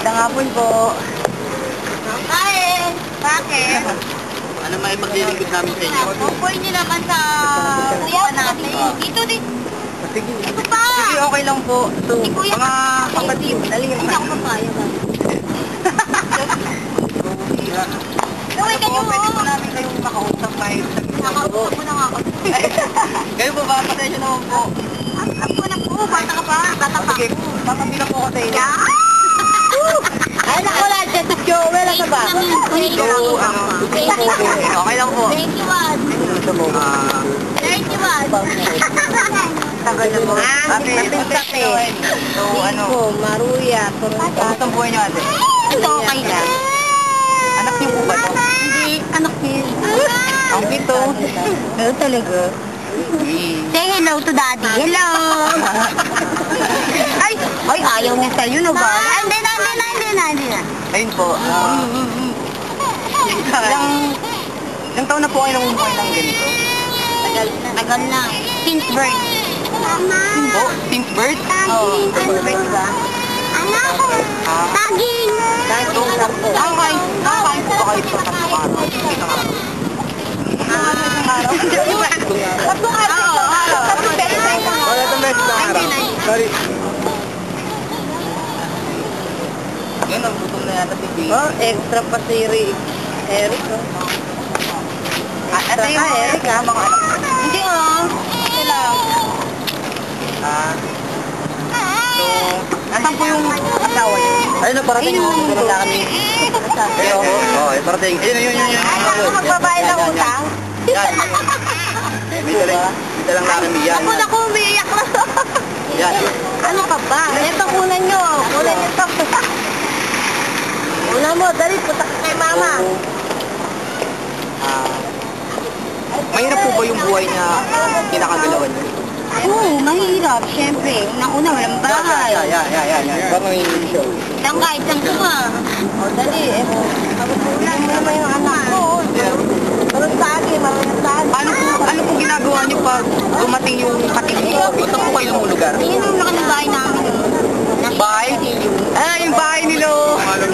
Magandang hapon po. Kain! Bakit? Ano may maglilingkod namin sa inyo? Pupoy niyo naman sa kuya natin. Dito din. Sige. Ito pa! Sige, okay lang po. So, Si kuya mga kapatid, dali Hindi na. ako papaya ba? Gawin ka niyo Pwede po mo. namin kayong makausap kahit sa Nakausap mo na nga ako. Kayo po ba? Pasensya naman po. Ang ko na po. Bata ka pa. Bata pa. Sige, tatabi na po ako sa inyo. Ay, naku lang siya sa Joel. Ano ba? So, okay lang po. 21. Ito mo. 31. Tagal na po. Ate, so, ano? Maruya. Kamusta ang buhay niyo, ate? Ito, okay lang. Anak niyo po ba ito? Hindi, anak niya. Ang pito. Oo talaga. Say hello to daddy. Hello! ay, ayaw niya sa'yo, no ba? Ay, hindi na. Ayun po. Ilang taon na po kayo namumuhay ng ganito? Tagal na. Since birth. Po? Since birth? Oo, since birth ba? Anak ko, taging. Taging lang po. Okay po ba kayo sa tatlong araw? Isang araw? Tatlong araw. Tatlong beses. Tatlong beses na araw. Sorry. Yun, ang gutom na yata si Jay. Oh, extra pa si Eric. Eric, oh. Ate yung Eric, ah. mga anak mo. Hindi, oh. Ito lang. So, nasan po yung asawa niyo? Ayun na, parating yung tulala kami. Ayun, oo, parating. Ayun. Ano magbabayad ng utang? Yan. May dalang kami yan. Ako, umiiyak na. Yan. Ano ka ba? Ito, kunan nyo. Kunan nyo ito. Una mo, dali, punta ka kay mama. Mahirap po ba yung buhay na kinakagalawan niyo? Oo, mahirap, syempre. Unang-una, walang bahay. Yan. Parang yung show. Isang kahit saan ka ba? O, dali. Magugulan mo naman yung anak ko. Marunong sa akin, marunong sa akin. Ano po ginagawa niyo pag dumating yung katingin? Gusto po kayo ng lugar? Yun ang laki ng bahay namin. Bahay? Yung bahay nila.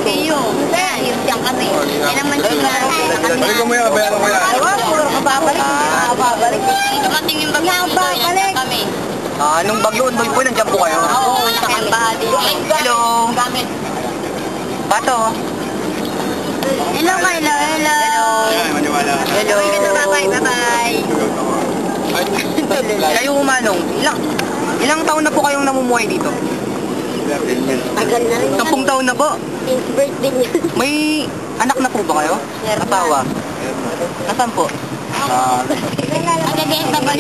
Iyo. Yun siyang kami. Yan naman sila. Balik mo yan, bayaran ko yan. Diba? Puro ka babalik. Babalik. Dito kating yung bagyo. Babalik. Kami. Nung bagyo, po, nandiyan po kayo? Oo, malaki ang baha dito. Hello. Bato. Hello, hello. Ayan, maniwala. Hello. Bye-bye. Kayo umanong, ilang taon na po kayong namumuhay dito? Tagal na rin. 10 taon na po. Since birthday niya. May anak na po ba kayo? Meron. Asawa? Nasaan po? Nag-SW.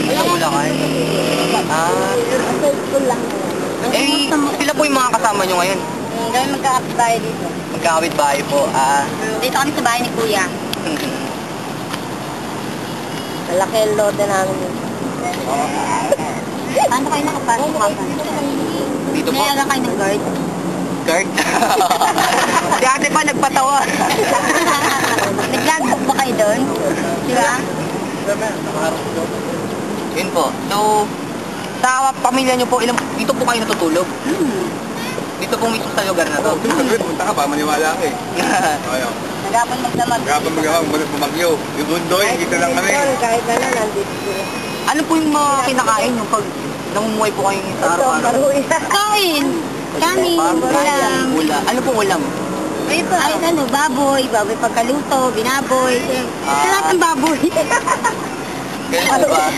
Sa Bulacan? Sila po yung mga kasama nyo ngayon? Gawin magkakapit tayo dito. Magkakawit bahay po. Dito kami sa bahay ni Kuya. Malaki ang lote namin dito. Paano kayo nakapasok kapag? Dito po? Nilaga kayo ng guard. Guard? Si ate pa nagpatawa. Nag-logbook ba kayo doon? Diba? Yun po. So, sa pamilya nyo po, dito po kayo natutulog? Dito po mismo sa lugar na to? Punta ka pa, maniwala ka eh. Ayaw. Nagapon magdamag. Gapang bumagyo. Yung bundoy, dito lang kami. Kahit na nandito sila. Ano po yung mga kinakain nyo pag namumuhay po kayo sa araw-araw? Kain. Kanin. Ulam. Ano pong ulam? Ay, baboy. Baboy pagkaluto, binaboy. Sa lahat ng baboy. Ganun po ba?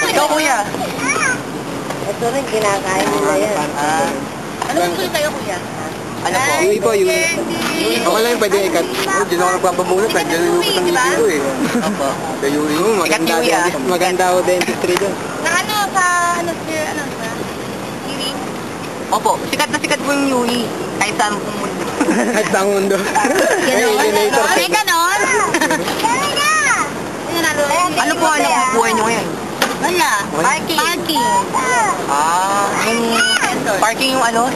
Ikaw, kuya? Ito rin, kinakain nila yan. Anong gusto kayo, kuya? Ano po? Yui po, Yui. Okay lang yung pwede ikat. Diyan ako nagpapabunot. Diyan yung lupot ng ngiti ko eh. Opo. Kay Yui. Ikat Yui ah. Maganda ako dentistry doon. Na ano, sa Yuri? Opo, sikat na sikat po yung Yui. Kahit saan po mundo. At sa mundo. Ganon? Ay, ganon? Ano po alam po buhay nyo ngayon? Wala. Parking. Yung parking yung ano?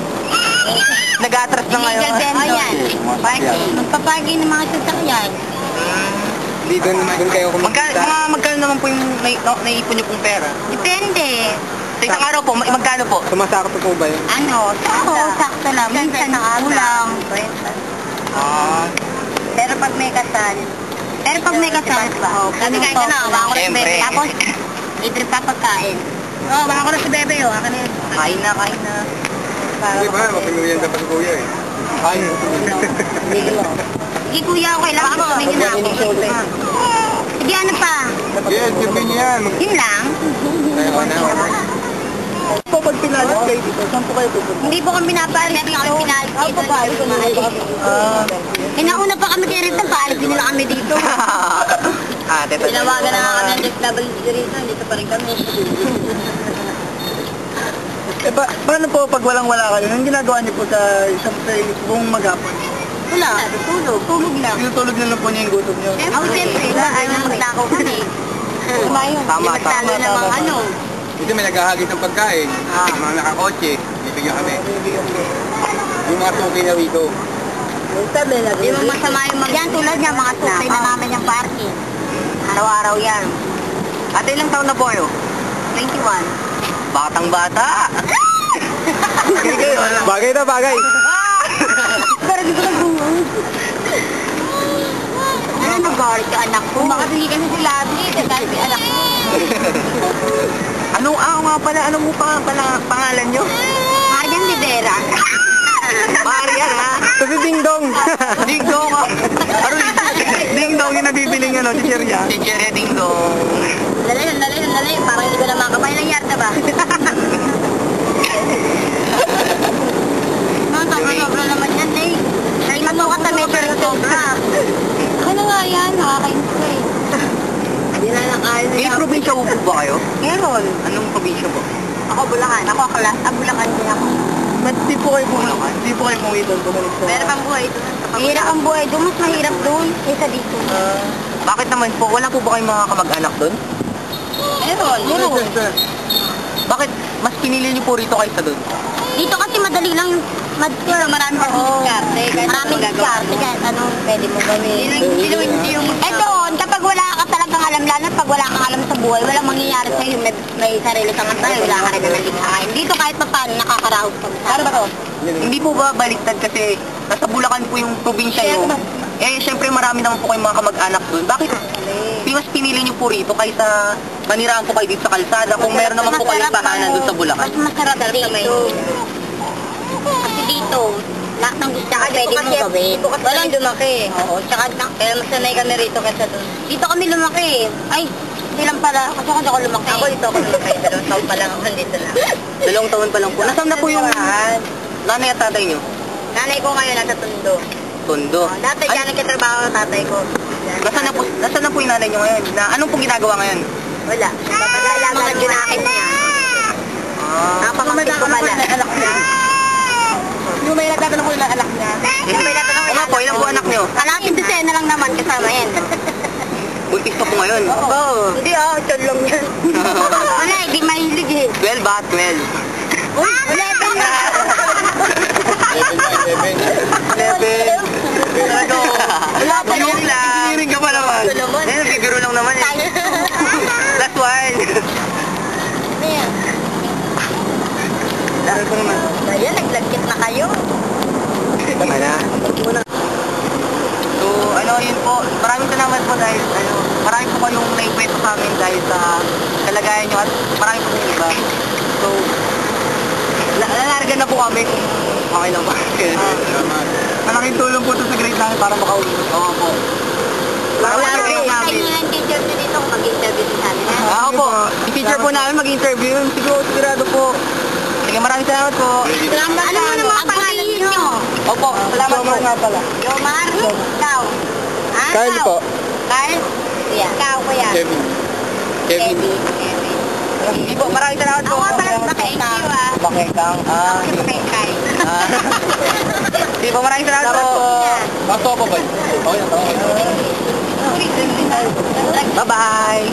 Nag-atras na ngayon. Illegal vendor. Ayan. Parking. Magpaparking ng mga sasakyan. Hindi doon kayo kumikita. Magkano naman po yung naiipon nyo pong pera? Depende. Sa isang araw po, magkano po? Sumasakto po ba yun? Ano, sakto lang. Minsan kulang. Pero pag may kasal, kasi kahit na, baka ko na si Siyempre. Bebe. Tapos, libre pa pagkain. Oo, baka ko na si Bebe, oh. Akin na yun. Kain na. Hindi ba? Mapinuyan dapat si kuya eh. Ay. Sige kuya, okay lang ako. Tumingin na ako. Sige, ano pa? Yes, sabihin niya yan. Yun lang. Po, pag pinalit kayo dito, saan po kayo pupunta? Hindi po kami pinapalit. Hindi kami pinalit dito. Nauna pa kami kay Rita, paalit din nila kami dito. Tinawagan na nga kami ng FWD rito, dito pa rin kami. Paano po pag walang-wala kayo? Anong ginagawa niyo po sa isang buong maghapon? Wala, tulog lang. Tinutulog na lang po niya yung gutom niyo? Siyempre, ay na maglakaw kami. Tama. Namang ano. Kasi may naghahagis ng pagkain. Mga nakakotse, bibigyan kami. Yung mga suki na rito. Hindi mo masama yung yan, tulad niya, mga sukay na namin yung parking. Araw-araw yan. Ate, ilang taon na po kayo? 21. Batang-bata. Bagay na bagay. Pero di ko lang bumong. Ano nag-galit yung anak ko? Makabili kasi si Labi, dahil si anak ko. Anong pangalan nyo? Marian Rivera. Marian, ha? Kasi ding-dong. Ding-dong. Ding-dong yung nabibiling ano, si Cheria. Si Cherry Ding-dong. Dali. Parang hindi ko na makapay ng yarda ba? Sobra naman yan eh. Ay, matukat na medyo rin sobra. Ano nga yan? Nakakainis ko eh. Hindi na nakain. May probinsya po ba kayo? Meron. Anong probinsya po? Ako Bulacan. Ako Akla. Bulacan din ako. Ba't di po kayo umuwi doon? Meron pang buhay doon. Mahirap ang buhay doon. Mas mahirap doon kaysa dito. Bakit naman po? Wala po ba kayong mga kamag-anak doon? Meron. Bakit mas pinili niyo po rito kaysa doon? Dito kasi madali lang yung marami kang diskarte. Maraming diskarte. Kahit anong pwede mo gawin. Eh doon, kapag wala ka talagang alam, lalo pag wala kang alam sa buhay, walang mangyayari sa'yo. May sarili kang tayo, wala ka rin naman likhain. Dito kahit pa paano, nakakarahos ka. Ano ba to? Hindi po ba baliktad kasi nasa Bulacan po yung probinsya nyo? Eh, syempre marami naman po kayong mga kamag-anak doon. Bakit mas pinili niyo po rito kaysa maniraan po kayo dito sa kalsada kung meron naman po kayong tahanan doon sa Bulacan? Mas masarap dito. Kasi dito, lahat ng gusto ka pwede mo gawin. Walang lumaki. Oo, tsaka kaya masanay kami rito kaysa doon. Dito kami lumaki. Ay, hindi lang pala. Kasi ako lumaki. Ako dito ako lumaki. 2 taon pa lang ako dito na. 2 taon pa lang po. Nasaan na po yung nanay at tatay niyo? Nanay ko ngayon nasa Tondo. Tondo. Dati dyan nagkatrabaho ang tatay ko. Nasaan na po yung nanay niyo ngayon? Anong pong ginagawa ngayon? Wala. Papagala mga junakin niya. Napapamagin ko pala. Yung may nagtatanong ko yung anak niya. Yung may nagtatanong ko Ano po, ilang po anak niyo? Kalating dosena lang naman kasama yan. Buntis pa po ngayon. Oo. Hindi chon lang yan. Wala, hindi mahilig eh. 12 ba? 12. Uy, 11 na. 11. Talaga. Wala pa Yung lang. Hiniring ka pa naman. Eh, bibiro lang naman eh. Last one. Ayan. Ayan, naglagkit na kayo. Tama na. So, yun po. Maraming salamat po dahil, marami po kayong naikwento sa amin dahil sa kalagayan nyo at marami po yung iba. So, lalarga na po kami kung okay lang ba. Malaking tulong po ito sa grade namin para makauwi. Oo po. Wala rin. Kayo lang teacher nyo dito kung mag-interview din namin. Ako po. Yung teacher po namin mag-interview. Sigurado po. Sige, maraming salamat po. Salamat. Ano mo naman pangalan nyo? Opo, salamat po. nga pala. Yomar? Ikaw? Kyle po. Kyle? Kuya. Ikaw, kuya. Kevin. Hindi po, maraming salamat po. Ako nga pala sa Kyle, Bakekang. Kyle. Hindi po, maraming salamat po. Paso ako ba? Okay na. Bye-bye.